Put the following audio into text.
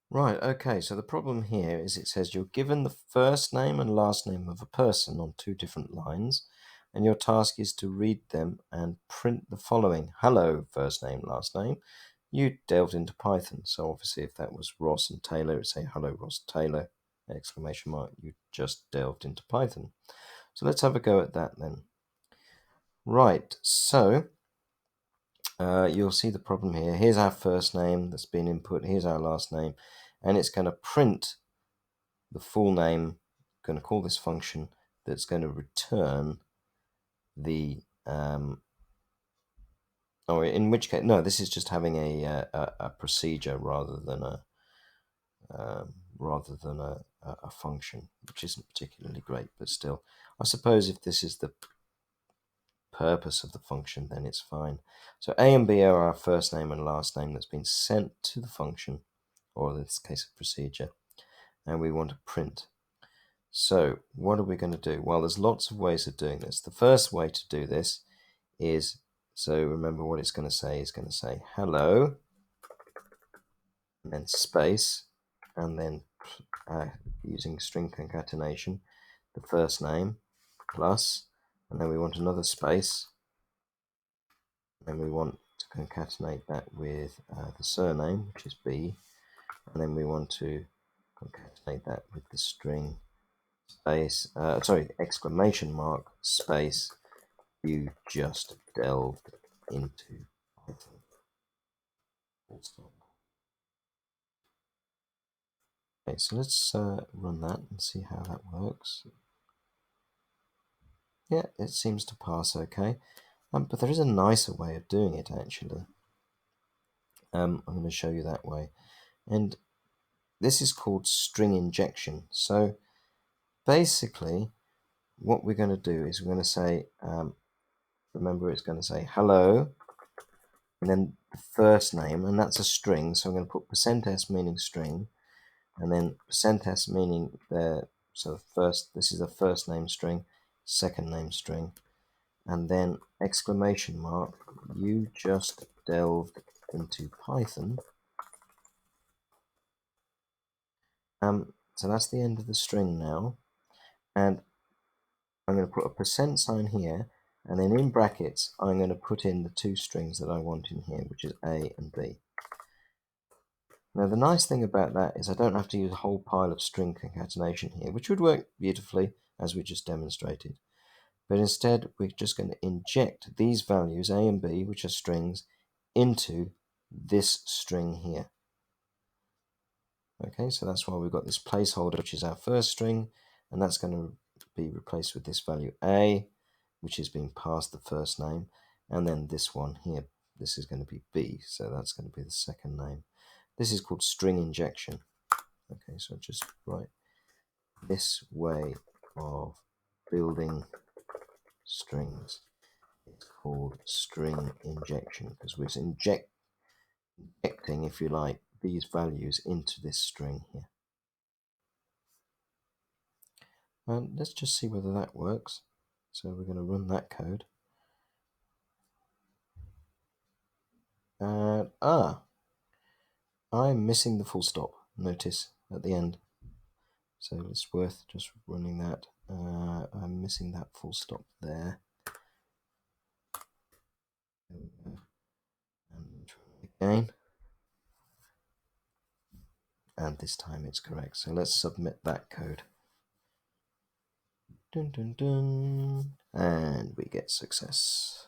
Right, okay, so the problem here is it says you're given the first name and last name of a person on two different lines, and your task is to read them and print the following. Hello, first name, last name. You delved into Python, so obviously if that was Ross and Taylor, it'd say hello, Ross Taylor, exclamation mark. You just delved into Python. So let's have a go at that then. Right, so you'll see the problem here. Here's our first name that's been input. Here's our last name, and it's going to print the full name. Going to call this function that's going to return the or in which case, no, this is just having a procedure rather than a function, which isn't particularly great, but still, I suppose if this is the purpose of the function, then it's fine. So A and B are our first name and last name that's been sent to the function, or in this case, a procedure, and we want to print. So what are we going to do? Well, there's lots of ways of doing this. The first way to do this is, so remember what it's going to say. It's going to say hello, and then space, and then using string concatenation, the first name plus, and then we want another space, and we want to concatenate that with the surname, which is B, and then we want to concatenate that with the string space, exclamation mark, space, you just delved into Python. Full stop. Okay, so let's run that and see how that works. Yeah, it seems to pass okay. But there is a nicer way of doing it, actually. I'm going to show you that way. And this is called string injection. So basically, what we're going to do is we're going to say, remember it's going to say hello, and then the first name, and that's a string. So I'm going to put %s meaning string, and then %s meaning so first, this is a first name string, second name string, and then exclamation mark, you just delved into Python. So that's the end of the string now, and I'm going to put a % here, and then in brackets I'm going to put in the two strings that I want in here, which is A and B. Now the nice thing about that is I don't have to use a whole pile of string concatenation here, which would work beautifully as we just demonstrated. But instead we're just going to inject these values, A and B, which are strings, into this string here. Okay, so that's why we've got this placeholder, which is our first string, and that's going to be replaced with this value A, which is being passed the first name, and then this one here, this is going to be B, so that's going to be the second name. This is called string injection. Okay, so just write this way of building strings. It's called string injection because we're injecting, if you like, these values into this string here. Let's just see whether that works. So we're going to run that code. And I'm missing the full stop, notice, at the end. So it's worth just running that. I'm missing that full stop there. And again. And this time it's correct. So let's submit that code. Dun, dun, dun. And we get success.